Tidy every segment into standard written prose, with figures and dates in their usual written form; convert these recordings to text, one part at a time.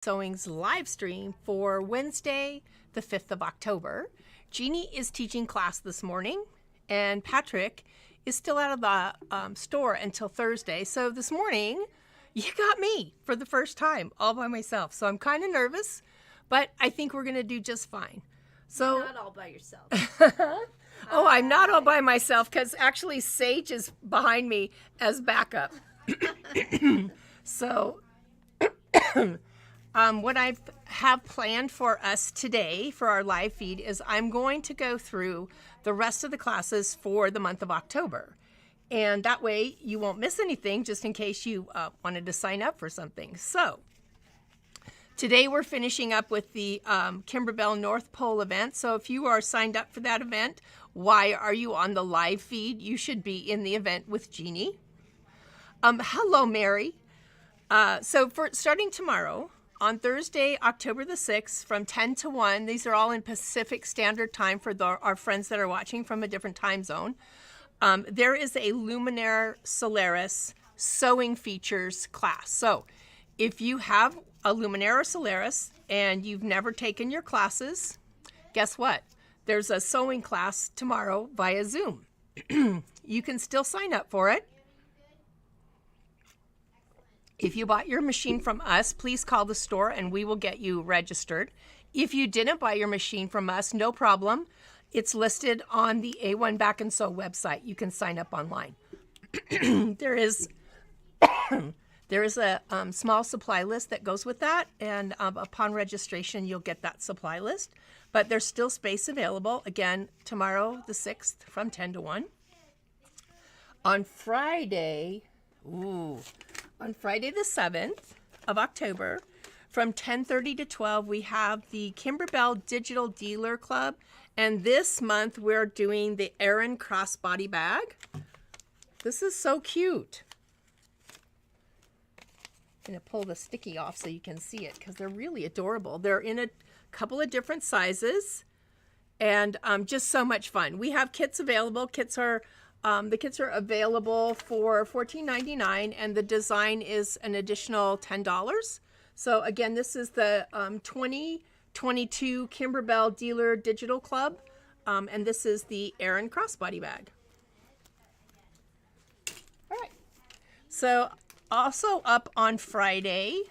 Sewing's live stream for Wednesday, the 5th of October. Jeannie is teaching class this morning, and Patrick is still out of the store until Thursday. So this morning, you got me for the first time all by myself. So I'm kind of nervous, but I think we're going to do just fine. So You're not all by yourself. Oh, I'm not all by myself because actually Sage is behind me as backup. So what I have planned for us today for our live feed is I'm going to go through the rest of the classes for the month of October. And that way you won't miss anything just in case you wanted to sign up for something. So today we're finishing up with the Kimberbell North Pole event. So if you are signed up for that event, why are you on the live feed? You should be in the event with Jeannie. Hello, Mary. So for starting tomorrow, on Thursday, October the 6th, from 10 to 1, these are all in Pacific Standard Time for our friends that are watching from a different time zone. There is a Luminaire Solaris sewing features class. So if you have a Luminaire or Solaris and you've never taken your classes, guess what? There's a sewing class tomorrow via Zoom. You can still sign up for it. If you bought your machine from us, please call the store and we will get you registered. If you didn't buy your machine from us, no problem. It's listed on the A1 Back and Sew website. You can sign up online. There is a small supply list that goes with that, and upon registration, you'll get that supply list. But there's still space available. Again, tomorrow, the 6th, from 10 to 1. On Friday, on Friday the 7th of October, from 10:30 to 12, we have the Kimberbell Digital Dealer Club. And this month, we're doing the Aran Crossbody Bag. This is so cute. I'm going to pull the sticky off so you can see it because they're really adorable. They're in a couple of different sizes and just so much fun. We have kits available. The kits are available for $14.99 and the design is an additional $10. So again, this is the 2022 Kimberbell Dealer Digital Club, and this is the Aran Crossbody Bag. All right. So also up on Friday,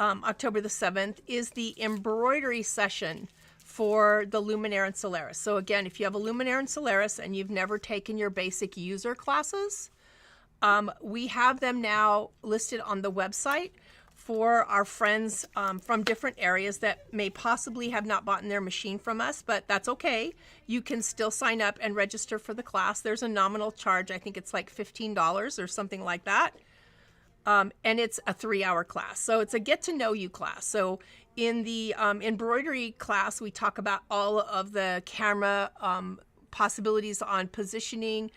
October the 7th, is the embroidery session for the Luminaire and Solaris. So again, if you have a Luminaire and Solaris and you've never taken your basic user classes, we have them now listed on the website for our friends from different areas that may possibly have not bought their machine from us, but that's okay. You can still sign up and register for the class. There's a nominal charge. I think it's like $15 or something like that. And it's a 3-hour class. So it's a get to know you class. So in the embroidery class, we talk about all of the camera possibilities on positioning.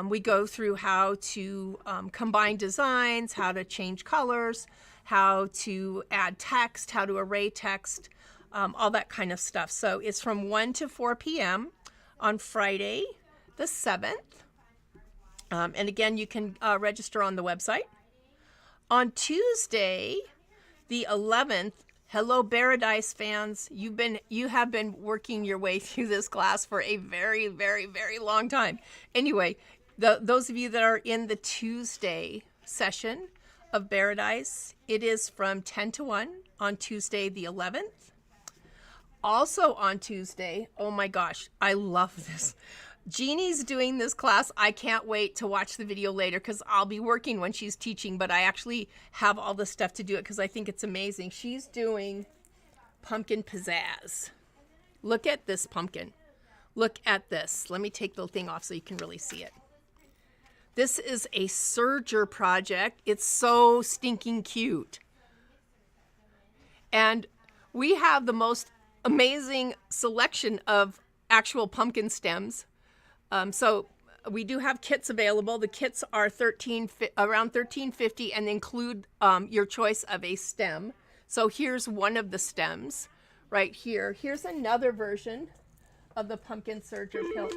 We go through how to combine designs, how to change colors, how to add text, how to array text, all that kind of stuff. So it's from 1 to 4 p.m. on Friday the 7th. And again, you can register on the website. On Tuesday, the 11th, hello Paradise fans. You have been working your way through this class for a very, very, very long time. Anyway, those of you that are in the Tuesday session of Paradise, it is from 10 to 1 on Tuesday the 11th. Also on Tuesday, oh my gosh, I love this. Jeannie's doing this class. I can't wait to watch the video later because I'll be working when she's teaching, but I actually have all the stuff to do it because I think it's amazing. She's doing pumpkin pizzazz. Look at this pumpkin. Look at this. Let me take the thing off so you can really see it. This is a serger project. It's so stinking cute. And we have the most amazing selection of actual pumpkin stems. So we do have kits available. The kits are around $13.50 and include your choice of a stem. So here's one of the stems right here. Here's another version of the pumpkin serger pill.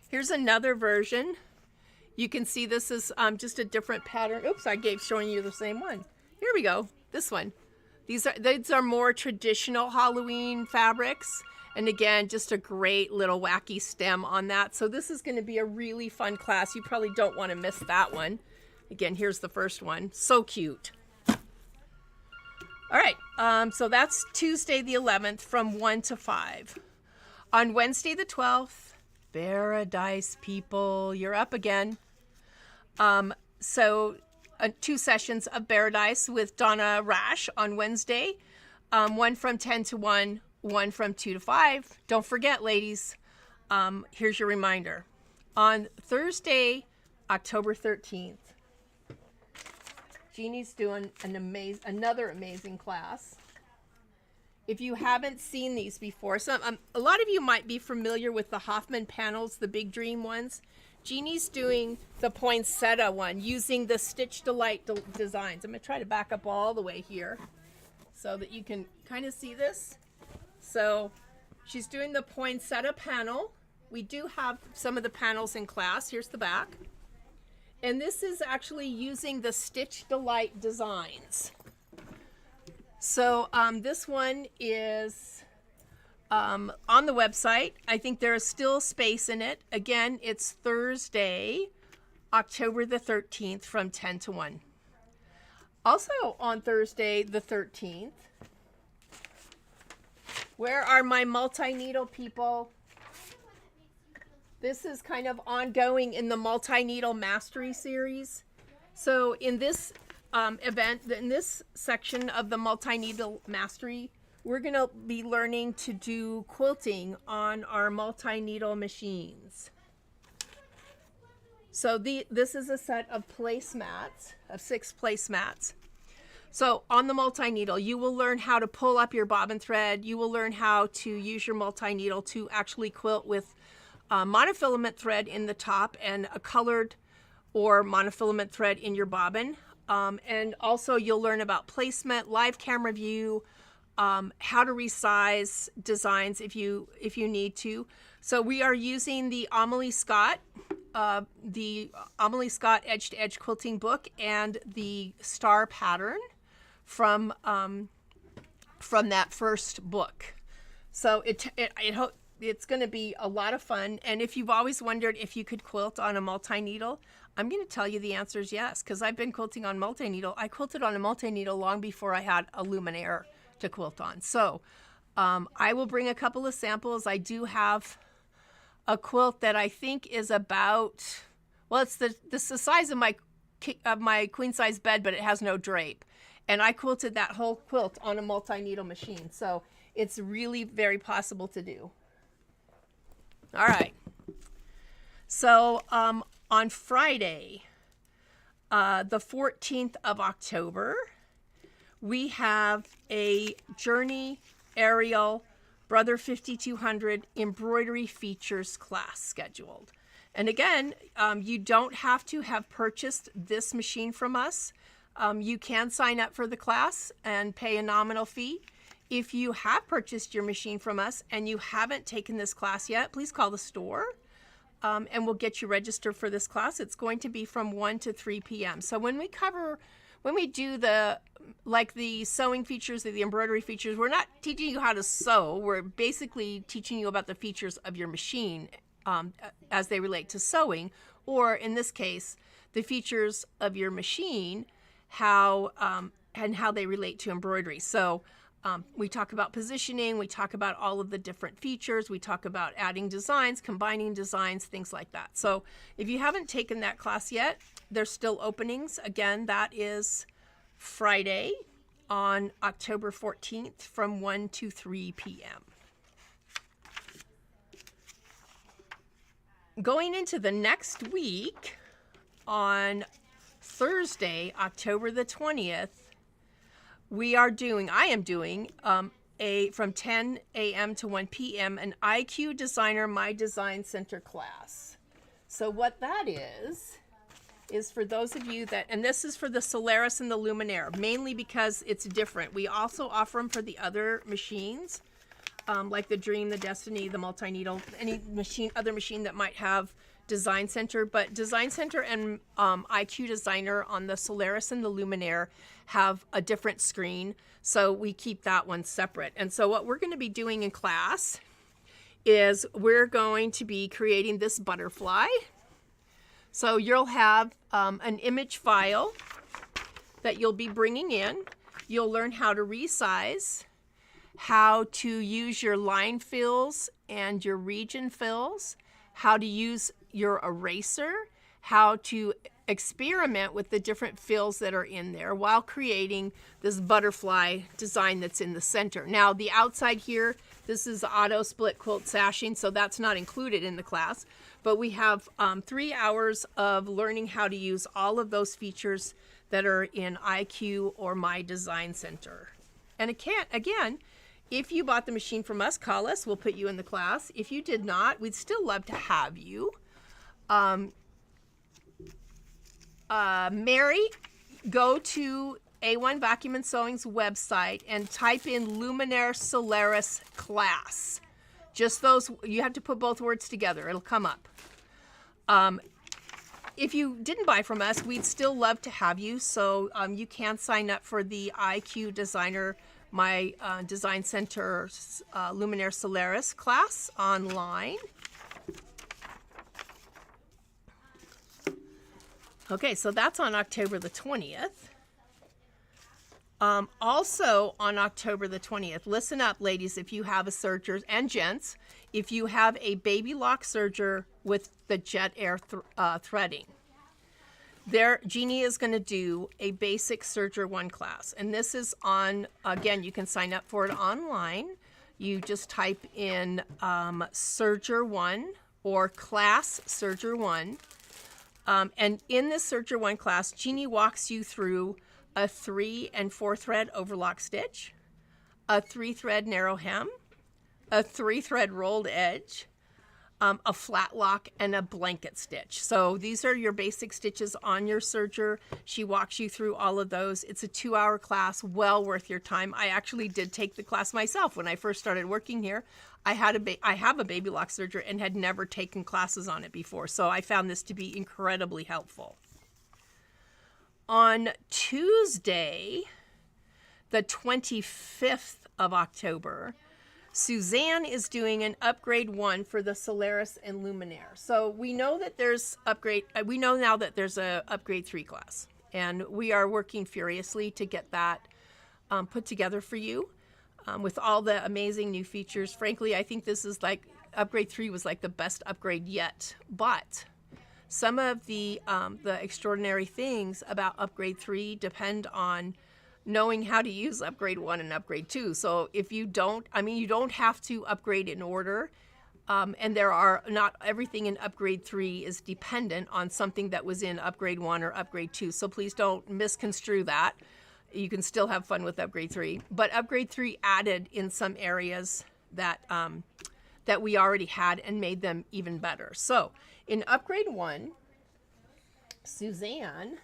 Here's another version You can see this is just a different pattern. Oops, I gave showing you the same one. Here we go. This one. These are more traditional Halloween fabrics. And again, just a great little wacky stem on that. So this is going to be a really fun class. You probably don't want to miss that one. Again, here's the first one. So cute. All right, so that's Tuesday the 11th from 1 to 5. On Wednesday the 12th, Paradise people, you're up again. So 2 sessions of Paradise with Donna Rash on Wednesday. One from 10 to 1, one from 2 to 5. Don't forget, ladies, here's your reminder. On Thursday, October 13th, Jeannie's doing another amazing class. If you haven't seen these before, a lot of you might be familiar with the Hoffman panels, the Big Dream ones. Jeannie's doing the poinsettia one using the Stitch Delight designs. I'm going to try to back up all the way here so that you can kind of see this. So she's doing the poinsettia panel. We do have some of the panels in class. Here's the back. And this is actually using the Stitch Delight designs. So this one is on the website. I think there is still space in it. Again, it's Thursday, October the 13th from 10 to 1. Also on Thursday the 13th, where are my multi-needle people? This is kind of ongoing in the multi-needle mastery series. So in this event, in this section of the multi-needle mastery, we're going to be learning to do quilting on our multi-needle machines. So this is a set of placemats, of 6 placemats. So on the multi-needle, you will learn how to pull up your bobbin thread. You will learn how to use your multi-needle to actually quilt with monofilament thread in the top and a colored or monofilament thread in your bobbin. And also you'll learn about placement, live camera view, how to resize designs if you need to. So we are using the Amelie Scott Edge to Edge quilting book and the star pattern from that first book. So it's going to be a lot of fun. And if you've always wondered if you could quilt on a multi-needle, I'm going to tell you the answer is yes, because I've been quilting on multi-needle. I quilted on a multi-needle long before I had a luminaire to quilt on. So I will bring a couple of samples. I do have a quilt that I think is about, well, it's the size of my queen size bed, but it has no drape. And I quilted that whole quilt on a multi-needle machine. So it's really very possible to do. All right. So on Friday, the 14th of October, we have a Journey Ariel Brother 5200 embroidery features class scheduled. And again, you don't have to have purchased this machine from us. You can sign up for the class and pay a nominal fee. If you have purchased your machine from us and you haven't taken this class yet, please call the store and we'll get you registered for this class. It's going to be from 1 to 3 p.m. So when we do the sewing features or the embroidery features, we're not teaching you how to sew. We're basically teaching you about the features of your machine as they relate to sewing, or in this case, the features of your machine, and how they relate to embroidery. So we talk about positioning, we talk about all of the different features, we talk about adding designs, combining designs, things like that. So if you haven't taken that class yet, there's still openings. Again, that is Friday on October 14th from 1 to 3 p.m. Going into the next week, on Thursday, October the 20th, I am doing from 10 a.m. to 1 p.m. an IQ Designer My Design Center class. So what that is for those of you that, and this is for the Solaris and the Luminaire, mainly because it's different. We also offer them for the other machines, like the Dream, the Destiny, the Multi-Needle, any other machine that might have Design Center, but Design Center and IQ Designer on the Solaris and the Luminaire have a different screen, so we keep that one separate. And so what we're going to be doing in class is we're going to be creating this butterfly. So you'll have an image file that you'll be bringing in. You'll learn how to resize, how to use your line fills and your region fills, how to use your eraser, how to experiment with the different fills that are in there while creating this butterfly design that's in the center. Now the outside here, this is auto split quilt sashing, so that's not included in the class, but we have 3 hours of learning how to use all of those features that are in IQ or My Design Center. And again, if you bought the machine from us, call us, we'll put you in the class. If you did not, we'd still love to have you. Mary, go to A1 Vacuum and Sewing's website and type in Luminaire Solaris class. Just those, you have to put both words together, it'll come up. If you didn't buy from us, we'd still love to have you, so you can sign up for the IQ Designer My Design Center Luminaire Solaris class online. Okay, so that's on October the 20th. Also on October the 20th, listen up, ladies, if you have a serger, and gents, if you have a baby lock serger with the jet air threading. Jeannie is going to do a basic serger 1 class, and this is on, again, you can sign up for it online. You just type in serger 1 or class serger 1. And in this serger 1 class, Jeannie walks you through a 3 and 4 thread overlock stitch, a 3 thread narrow hem, a 3 thread rolled edge, a flat lock, and a blanket stitch. So these are your basic stitches on your serger. She walks you through all of those. It's a 2-hour class, well worth your time. I actually did take the class myself when I first started working here. I have a baby lock serger and had never taken classes on it before, so I found this to be incredibly helpful. On Tuesday, the 25th of October, Suzanne is doing an upgrade 1 for the Solaris and Luminaire. So we know that there's we know now that there's a upgrade 3 class, and we are working furiously to get that put together for you with all the amazing new features. Frankly, I think this is like upgrade 3 was like the best upgrade yet, but some of the extraordinary things about upgrade 3 depend on knowing how to use upgrade 1 and upgrade 2. So if you don't, you don't have to upgrade in order. And not everything in upgrade 3 is dependent on something that was in upgrade 1 or upgrade 2. So please don't misconstrue that. You can still have fun with upgrade 3. But upgrade 3 added in some areas that, that we already had and made them even better. So in upgrade 1, Suzanne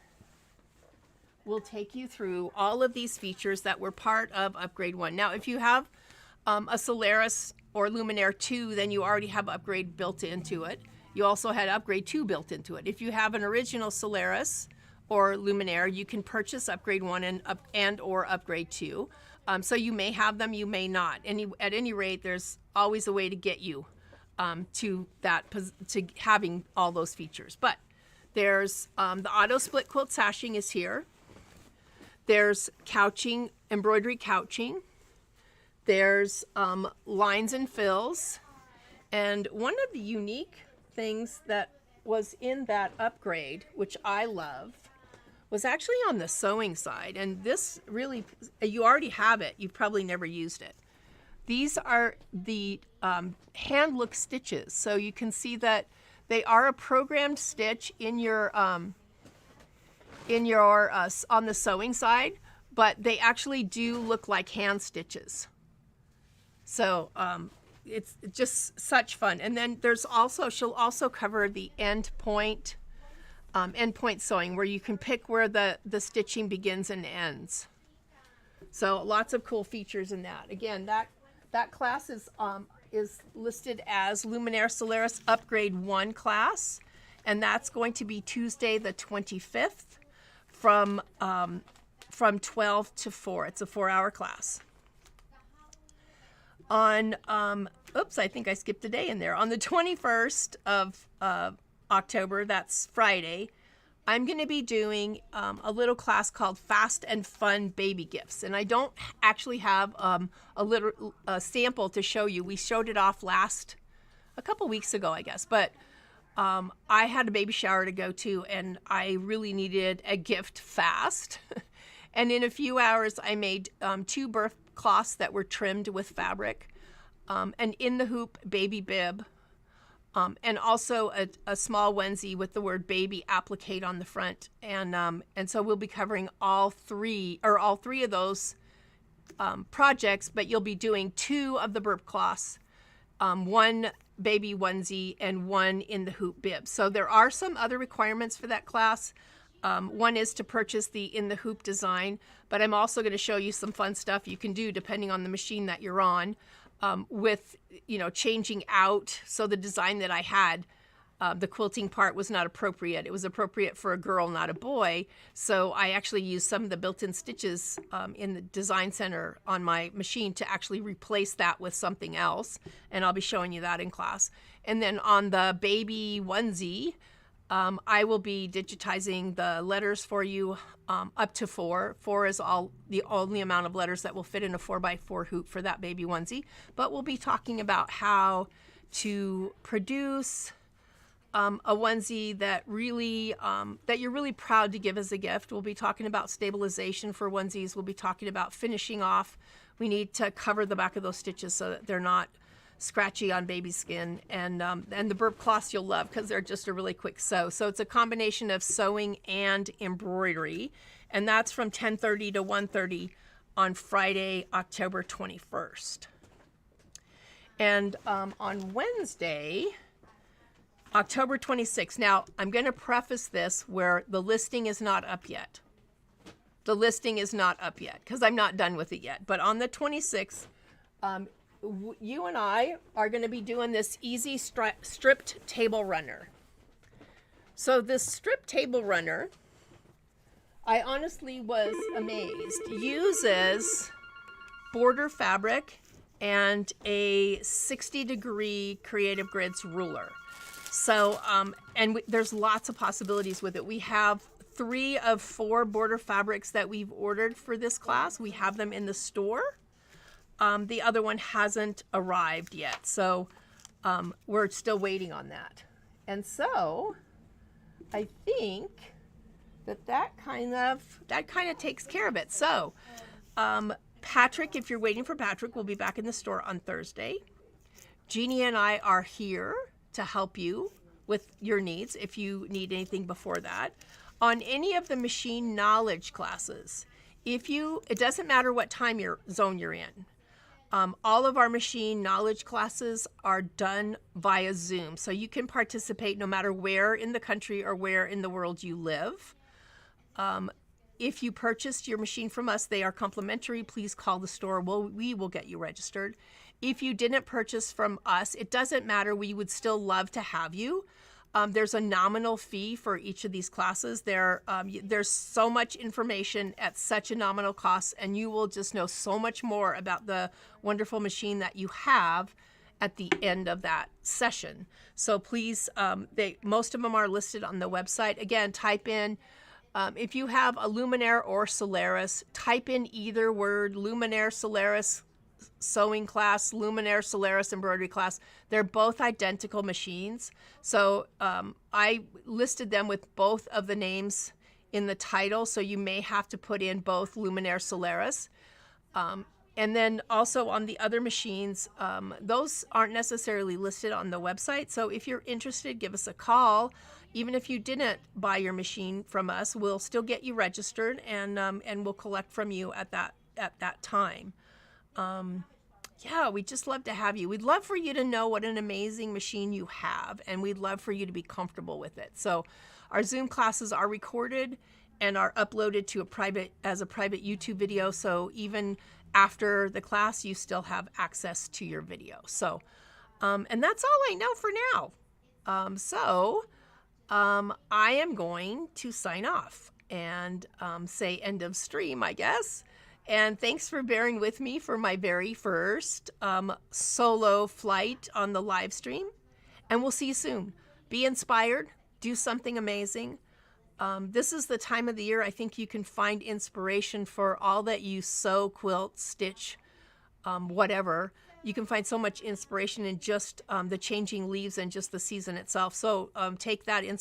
will take you through all of these features that were part of upgrade 1. Now, if you have a Solaris or Luminaire 2, then you already have upgrade built into it. You also had upgrade 2 built into it. If you have an original Solaris or Luminaire, you can purchase upgrade 1 and or upgrade 2. So you may have them, you may not. At any rate, there's always a way to get you to having all those features. But there's the auto split quilt sashing is here. There's couching, embroidery couching. There's lines and fills. And one of the unique things that was in that upgrade, which I love, was actually on the sewing side. And this really, you already have it. You've probably never used it. These are the hand look stitches. So you can see that they are a programmed stitch in your on the sewing side, but they actually do look like hand stitches. So it's just such fun. And then there's also, she'll also cover the end point sewing, where you can pick where the stitching begins and ends. So lots of cool features in that. Again, that class is listed as Luminaire Solaris Upgrade 1 class. and that's going to be Tuesday the 25th from 12 to 4. It's a 4-hour class. On, oops, I think I skipped a day in there. On the 21st of October, that's Friday, I'm going to be doing a little class called Fast and Fun Baby Gifts. And I don't actually have a sample to show you. We showed it off a couple weeks ago, I guess. But I had a baby shower to go to, and I really needed a gift fast. And in a few hours, I made 2 birth cloths that were trimmed with fabric, an in the hoop baby bib, and also a small onesie with the word baby appliqué on the front. And so we'll be covering all three of those projects, but you'll be doing 2 of the birth cloths, 1 baby onesie and 1 in the hoop bib. So there are some other requirements for that class. One is to purchase the in the hoop design, but I'm also going to show you some fun stuff you can do depending on the machine that you're on, with, changing out. So the design that I had, the quilting part was not appropriate. It was appropriate for a girl, not a boy. So I actually used some of the built-in stitches in the design center on my machine to actually replace that with something else. And I'll be showing you that in class. And then on the baby onesie, I will be digitizing the letters for you up to 4. 4 is the only amount of letters that will fit in a 4x4 hoop for that baby onesie. But we'll be talking about how to produce a onesie that really that you're really proud to give as a gift. We'll be talking about stabilization for onesies. We'll be talking about finishing off. We need to cover the back of those stitches so that they're not scratchy on baby skin, and the burp cloths you'll love because they're just a really quick sew. So it's a combination of sewing and embroidery, and that's from 10:30 to 1:30 on Friday, October 21st. And on Wednesday, October 26th. Now, I'm going to preface this where the listing is not up yet. The listing is not up yet because I'm not done with it yet. But on the 26th, you and I are going to be doing this easy stripped table runner. So this stripped table runner, I honestly was amazed, uses border fabric and a 60-degree Creative Grids ruler. So, there's lots of possibilities with it. We have 3 of 4 border fabrics that we've ordered for this class. We have them in the store. The other one hasn't arrived yet, so we're still waiting on that. And so I think that kind of takes care of it. So Patrick, if you're waiting for Patrick, will be back in the store on Thursday. Jeannie and I are here to help you with your needs if you need anything before that. On any of the machine knowledge classes, it doesn't matter what time zone you're in. All of our machine knowledge classes are done via Zoom, so you can participate no matter where in the country or where in the world you live. If you purchased your machine from us, they are complimentary. Please call the store. We will get you registered. If you didn't purchase from us, it doesn't matter. We would still love to have you. There's a nominal fee for each of these classes. There's so much information at such a nominal cost, and you will just know so much more about the wonderful machine that you have at the end of that session. So please, most of them are listed on the website. Again, type in, if you have a Luminaire or Solaris, type in either word, Luminaire, Solaris, sewing class, Luminaire, Solaris embroidery class. They're both identical machines. So I listed them with both of the names in the title, so you may have to put in both Luminaire, Solaris. And then also on the other machines, those aren't necessarily listed on the website. So if you're interested, give us a call. Even if you didn't buy your machine from us, we'll still get you registered, and we'll collect from you at that time. Yeah, we'd just love to have you. We'd love for you to know what an amazing machine you have, and we'd love for you to be comfortable with it. So our Zoom classes are recorded and are uploaded to a private YouTube video. So even after the class, you still have access to your video. So, and that's all I know for now. I am going to sign off and say end of stream, I guess. And thanks for bearing with me for my very first solo flight on the live stream. And we'll see you soon. Be inspired. Do something amazing. This is the time of the year I think you can find inspiration for all that you sew, quilt, stitch, whatever. You can find so much inspiration in just the changing leaves and just the season itself. So take that inspiration